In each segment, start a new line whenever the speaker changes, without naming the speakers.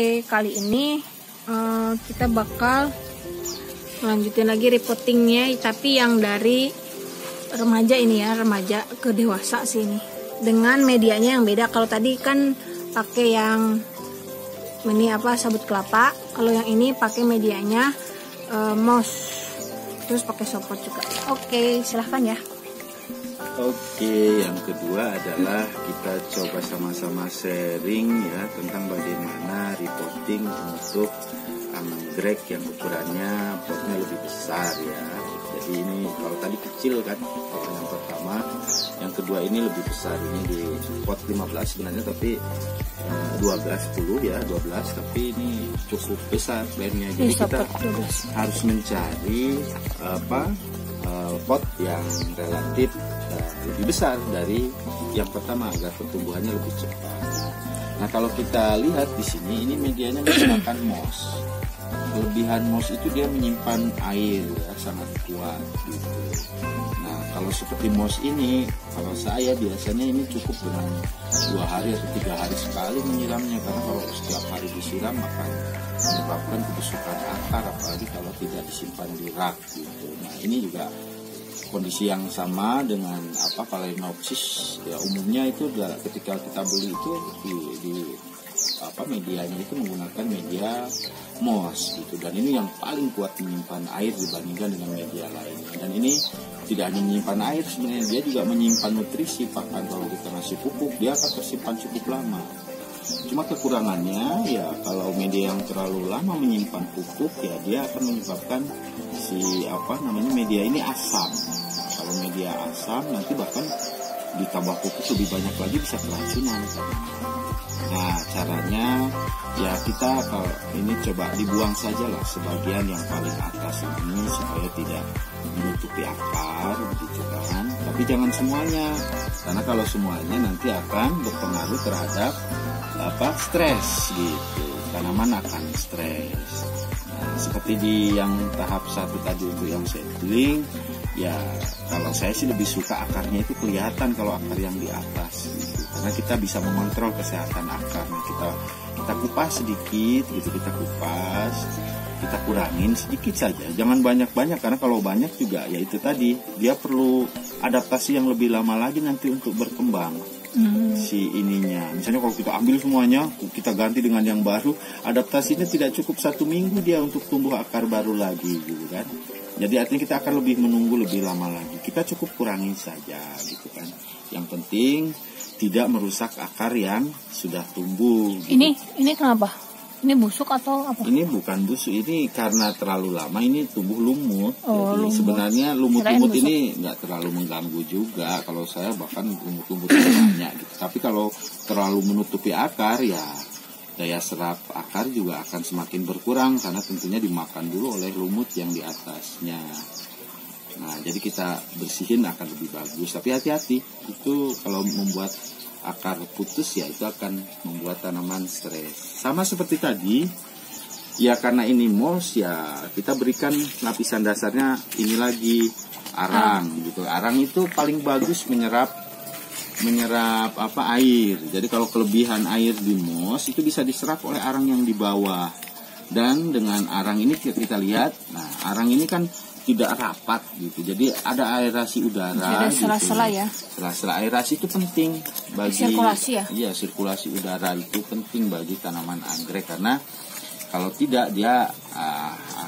Oke, kali ini kita bakal lanjutin lagi repottingnya, tapi yang dari remaja ini ya, remaja ke dewasa sih ini. Dengan medianya yang beda. Kalau tadi kan pakai yang ini sabut kelapa. Kalau yang ini pakai medianya moss. Terus pakai sopot juga. Oke, silahkan ya.
Oke, yang kedua adalah kita coba sama-sama sharing ya tentang bagaimana repotting untuk anggrek yang ukurannya potnya lebih besar ya. Jadi ini kalau tadi kecil kan pot yang pertama, yang kedua ini lebih besar, ini di pot 15 sebenarnya tapi 12 tapi ini cukup besar plannya. Jadi kita harus mencari pot yang relatif lebih besar dari yang pertama agar pertumbuhannya lebih cepat. Nah, kalau kita lihat di sini ini medianya menggunakan moss. Kelebihan moss itu dia menyimpan air ya, sangat kuat gitu. Nah, kalau seperti moss ini, kalau saya biasanya ini cukup dengan 2 hari atau 3 hari sekali menyiramnya, karena kalau setiap hari disiram akan menyebabkan kebusukan akar, apalagi kalau tidak disimpan di rak gitu. Nah, ini juga kondisi yang sama dengan Phalaenopsis ya, umumnya itu ketika kita beli itu di medianya itu menggunakan media moss gitu, dan ini yang paling kuat menyimpan air dibandingkan dengan media lainnya. Dan ini tidak hanya menyimpan air, sebenarnya dia juga menyimpan nutrisi, bahkan kalau kita ngasih pupuk dia akan tersimpan cukup lama. Cuma kekurangannya ya kalau media yang terlalu lama menyimpan pupuk ya dia akan menyebabkan media ini asam. Kalau media asam nanti bahkan ditambah pupuk lebih banyak lagi bisa keracunan. Nah, caranya ya kita kalau ini coba dibuang saja lah sebagian yang paling atas ini supaya tidak menutupi akar begitu kan. Tapi jangan semuanya, karena kalau semuanya nanti akan berpengaruh terhadap stres gitu. Tanaman akan stres. Nah, seperti di yang tahap 1 tadi untuk yang seedling, ya kalau saya sih lebih suka akarnya itu kelihatan kalau akar yang di atas gitu. Karena kita bisa mengontrol kesehatan akar. Nah, kita kupas sedikit gitu, kita kurangin sedikit saja. Jangan banyak-banyak, karena kalau banyak juga ya itu tadi dia perlu adaptasi yang lebih lama lagi nanti untuk berkembang. Si ininya, misalnya kalau kita ambil semuanya, kita ganti dengan yang baru, adaptasinya tidak cukup 1 minggu dia untuk tumbuh akar baru lagi gitu kan. Jadi artinya kita akan lebih menunggu lebih lama lagi. Kita cukup kurangin saja gitu kan. Yang penting tidak merusak akar yang sudah tumbuh gitu.
Ini kenapa? Ini busuk atau apa? Ini
bukan busuk, ini karena terlalu lama ini tumbuh lumut.
Jadi lumut.
Sebenarnya lumut-lumut ini nggak terlalu mengganggu juga. Kalau saya bahkan lumut-lumut banyak gitu. Tapi kalau terlalu menutupi akar ya daya serap akar juga akan semakin berkurang, karena tentunya dimakan dulu oleh lumut yang di atasnya. Nah, jadi kita bersihin akan lebih bagus. Tapi hati-hati, itu kalau membuat akar putus ya itu akan membuat tanaman stres. Sama seperti tadi, ya karena ini moss ya kita berikan lapisan dasarnya ini lagi arang gitu. Arang itu paling bagus menyerap air. Jadi kalau kelebihan air di moss itu bisa diserap oleh arang yang di bawah. Dan dengan arang ini kita lihat, nah arang ini kan tidak rapat gitu, jadi ada aerasi udara. Ada
sela-sela gitu. Ya.
Sela-sela aerasi itu penting bagi
sirkulasi ya.
Iya, sirkulasi udara itu penting bagi tanaman anggrek, karena kalau tidak dia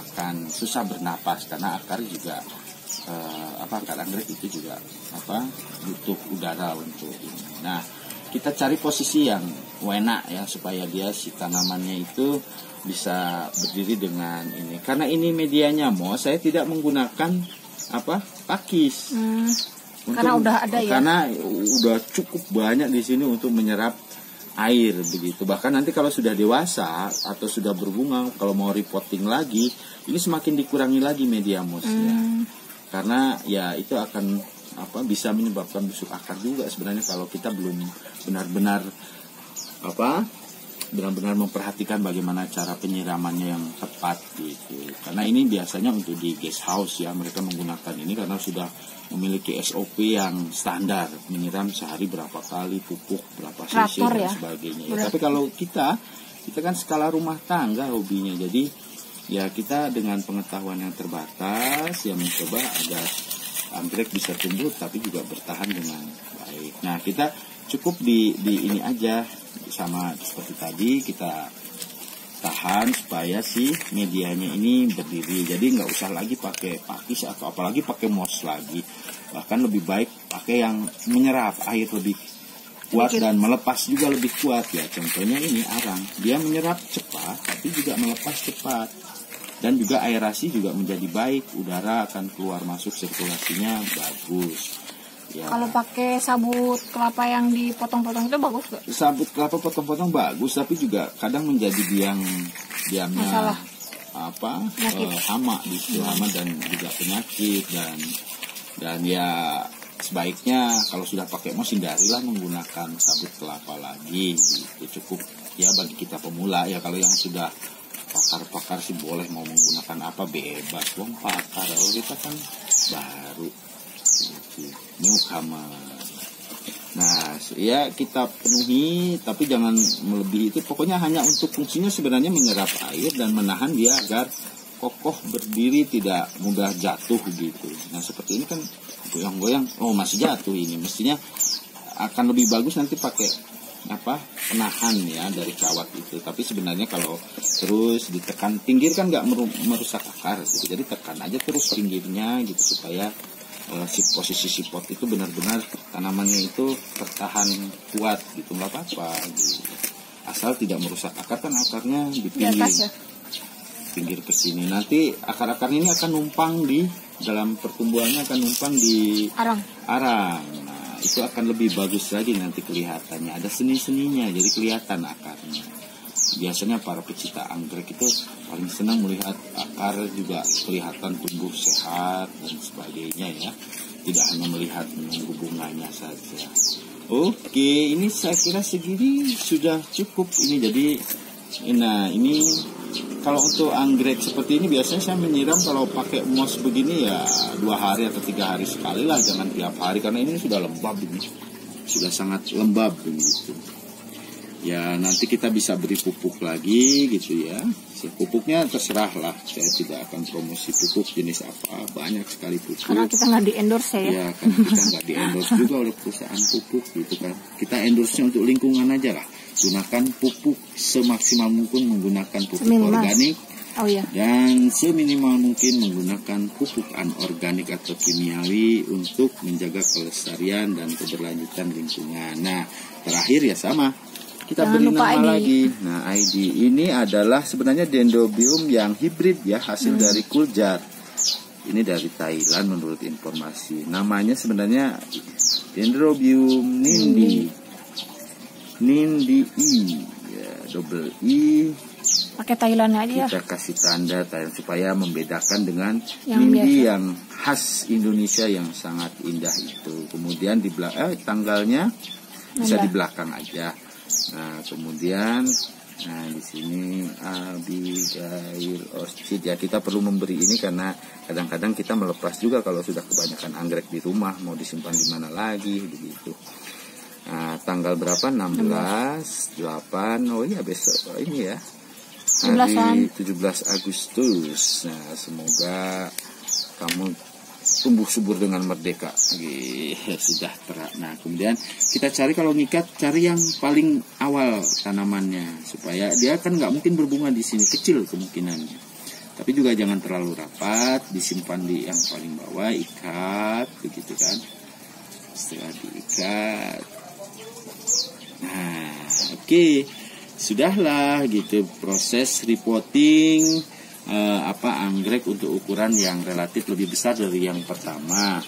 akan susah bernapas, karena akar juga akar anggrek itu juga butuh udara untuk ini. Nah, kita cari posisi yang enak ya supaya dia si tanamannya itu bisa berdiri dengan ini. Karena ini medianya moss, saya tidak menggunakan pakis.
Karena udah ada ya.
Karena udah cukup banyak di sini untuk menyerap air begitu. Bahkan nanti kalau sudah dewasa atau sudah berbunga, kalau mau repotting lagi, ini semakin dikurangi lagi media mossnya. Karena ya itu akan bisa menyebabkan busuk akar juga sebenarnya kalau kita belum benar-benar memperhatikan bagaimana cara penyiramannya yang tepat gitu. Karena ini biasanya untuk di guest house ya, mereka menggunakan ini karena sudah memiliki SOP yang standar, menyiram sehari berapa kali, pupuk berapa cc dan sebagainya. Tapi kalau kita kita kan skala rumah tangga hobinya. Jadi ya kita dengan pengetahuan yang terbatas yang mencoba agar anggrek bisa tumbuh tapi juga bertahan dengan baik. Nah, kita cukup di ini aja, sama seperti tadi kita tahan supaya si medianya ini berdiri. Jadi nggak usah lagi pakai pakis atau apalagi pakai moss lagi. Bahkan lebih baik pakai yang menyerap air lebih kuat dan melepas juga lebih kuat ya. Contohnya ini arang, dia menyerap cepat tapi juga melepas cepat. Dan juga aerasi juga menjadi baik, udara akan keluar masuk, sirkulasinya bagus. Ya.
Kalau pakai sabut kelapa yang dipotong-potong itu bagus gak?
Sabut kelapa potong-potong bagus, tapi juga kadang menjadi biangnya
masalah
hama gitu, hama dan juga penyakit dan ya sebaiknya kalau sudah pakai moss hindarilah menggunakan sabut kelapa lagi gitu. Cukup ya bagi kita pemula ya. Kalau yang sudah pakar-pakar sih boleh mau menggunakan apa bebas, wong pakar. Kalau kita kan baru newcomer. Nah, ya kita penuhi tapi jangan melebihi itu. Pokoknya hanya untuk fungsinya sebenarnya menyerap air dan menahan dia agar kokoh berdiri, tidak mudah jatuh gitu. Nah, seperti ini kan goyang-goyang, oh masih jatuh ini. Mestinya akan lebih bagus nanti pakai penahan ya dari kawat itu. Tapi sebenarnya kalau terus ditekan pinggir kan nggak merusak akar gitu. Jadi tekan aja terus pinggirnya gitu supaya posisi si pot itu benar-benar tanamannya itu tertahan kuat gitu, nggak apa-apa gitu. Asal tidak merusak akar, kan akarnya di pinggir ya? Pinggir ke sini. Nanti akar-akarnya ini akan numpang di dalam pertumbuhannya, akan numpang di arang. Nah, itu akan lebih bagus lagi nanti kelihatannya, ada seni-seninya jadi kelihatan akarnya. Biasanya para pecinta anggrek itu paling senang melihat akar juga kelihatan tumbuh sehat dan sebagainya ya. Tidak hanya melihat menunggu bunganya saja. Oke, ini saya kira segini sudah cukup ini. Jadi, nah ini kalau untuk anggrek seperti ini biasanya saya menyiram kalau pakai moss begini ya 2 hari atau 3 hari sekali lah, jangan tiap hari karena ini sudah lembab ini, sudah sangat lembab begitu. Ya nanti kita bisa beri pupuk lagi gitu ya. Pupuknya terserah lah, saya tidak akan promosi pupuk jenis apa, banyak sekali pupuk.
Karena kita nggak di-endorse ya.
Ya kan kita nggak di-endorse juga oleh perusahaan pupuk gitu kan. Kita endorse-nya untuk lingkungan aja lah. Gunakan pupuk semaksimal mungkin, menggunakan pupuk organik.
Oh iya.
Dan seminimal mungkin menggunakan pupuk anorganik atau kimiawi untuk menjaga kelestarian dan keberlanjutan lingkungan. Nah, terakhir ya sama. Kita beri nama lagi. Nah, ID ini adalah sebenarnya Dendrobium yang hibrid ya, hasil dari Kuljar. Ini dari Thailand menurut informasi. Namanya sebenarnya Dendrobium nindi. Nindi ya, double I.
Pakai Thailand aja ya.
Kita kasih tanda supaya membedakan dengan nindi yang khas Indonesia yang sangat indah itu. Kemudian di tanggalnya bisa di belakang aja. Nah, kemudian di sini Abigail Orchid ya, kita perlu memberi ini karena kadang-kadang kita melepas juga kalau sudah kebanyakan anggrek di rumah, mau disimpan di mana lagi begitu. Nah, tanggal berapa? 16 8. Oh iya besok ini ya. Hari 17 Agustus. Nah, semoga kamu tumbuh subur dengan merdeka, sejahtera. Nah, kemudian kita cari kalau nikat, cari yang paling awal tanamannya supaya dia kan nggak mungkin berbunga di sini, kecil kemungkinannya. Tapi juga jangan terlalu rapat, disimpan di yang paling bawah, ikat, begitu kan. Setelah diikat, nah, oke, sudahlah gitu proses repotting. Anggrek untuk ukuran yang relatif lebih besar dari yang pertama.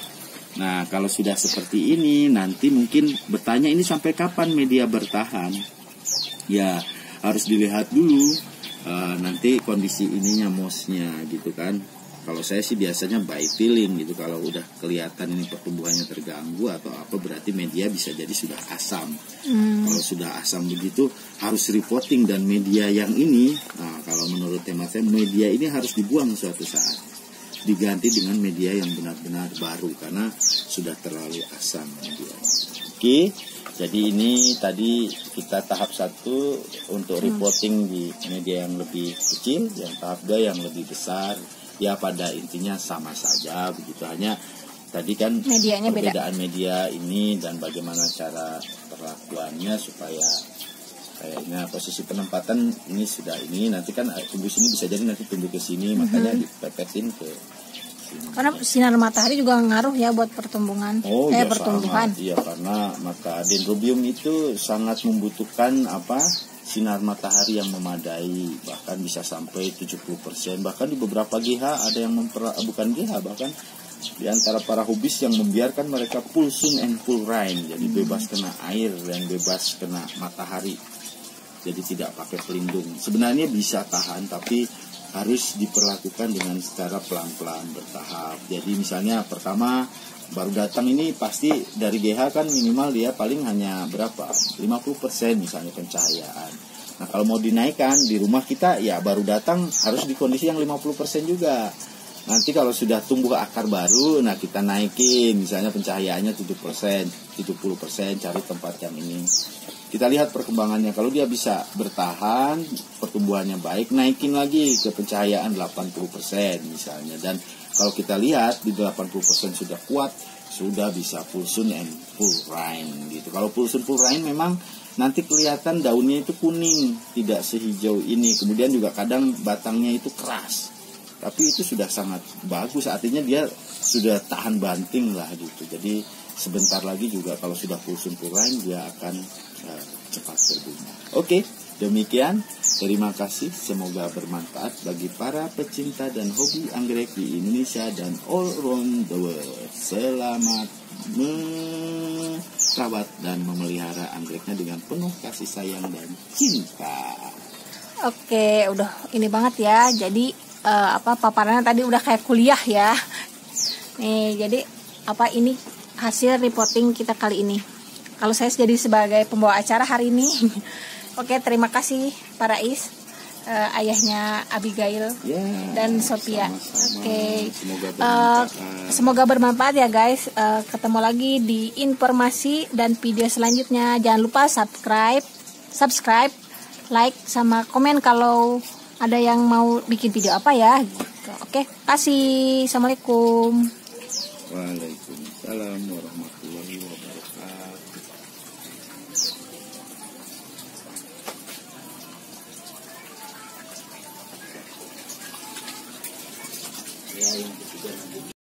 Nah, kalau sudah seperti ini, nanti mungkin bertanya ini sampai kapan media bertahan? Ya, harus dilihat dulu nanti kondisi ininya mossnya gitu kan. Kalau saya sih biasanya by feeling gitu. Kalau udah kelihatan ini pertumbuhannya terganggu atau apa, berarti media bisa jadi sudah asam. Kalau sudah asam begitu harus repotting, dan media yang ini, nah kalau menurut tema saya, media ini harus dibuang suatu saat, diganti dengan media yang benar-benar baru karena sudah terlalu asam media. Oke, Jadi ini tadi kita tahap 1 untuk reporting di media yang lebih kecil, yang tahap 2 yang lebih besar. Ya pada intinya sama saja begitu, hanya tadi kan
Medianya
perbedaan media ini dan bagaimana cara perlakuannya supaya kayaknya posisi penempatan ini sudah ini, nanti kan tumbuh sini bisa jadi nanti tumbuh ke sini, makanya dipepetin ke sini.
Karena sinar matahari juga ngaruh ya buat pertumbuhan.
Ya
pertumbuhan.
Iya, karena maka dendrobium itu sangat membutuhkan sinar matahari yang memadai, bahkan bisa sampai 70%, bahkan di beberapa GH ada yang bukan GH, bahkan di antara para hobis yang membiarkan mereka full sun and full rain, jadi bebas kena air dan bebas kena matahari, jadi tidak pakai pelindung. Sebenarnya bisa tahan, tapi harus diperlakukan dengan secara pelan-pelan bertahap. Jadi misalnya pertama baru datang ini pasti dari GH kan minimal dia paling hanya berapa? 50% misalnya pencahayaan. Nah kalau mau dinaikkan di rumah kita ya baru datang harus di kondisi yang 50% juga. Nanti kalau sudah tumbuh akar baru, nah kita naikin misalnya pencahayaannya 70%, cari tempat yang ini. Kita lihat perkembangannya, kalau dia bisa bertahan, pertumbuhannya baik, naikin lagi ke pencahayaan 80% misalnya. Dan kalau kita lihat di 80% sudah kuat, sudah bisa full sun and full rain gitu. Kalau full sun full rain memang nanti kelihatan daunnya itu kuning, tidak sehijau ini. Kemudian juga kadang batangnya itu keras. Tapi itu sudah sangat bagus, artinya dia sudah tahan banting lah gitu. Jadi sebentar lagi juga kalau sudah full sun full rain dia akan cepat berbunga. Oke, demikian. Terima kasih. Semoga bermanfaat bagi para pecinta dan hobi anggrek di Indonesia dan all around the world. Selamat merawat dan memelihara anggreknya dengan penuh kasih sayang dan cinta.
Oke, udah ini banget ya. Jadi paparannya tadi udah kayak kuliah ya. Nih, jadi ini hasil reporting kita kali ini. Kalau saya jadi sebagai pembawa acara hari ini. Oke, terima kasih Pak Rais, ayahnya Abigail dan Sophia. Oke, semoga bermanfaat ya guys. Ketemu lagi di informasi dan video selanjutnya. Jangan lupa subscribe, like sama komen kalau ada yang mau bikin video apa ya. Oke, kasih. Assalamualaikum.
Waalaikumsalam warahmatullahi wabarakatuh.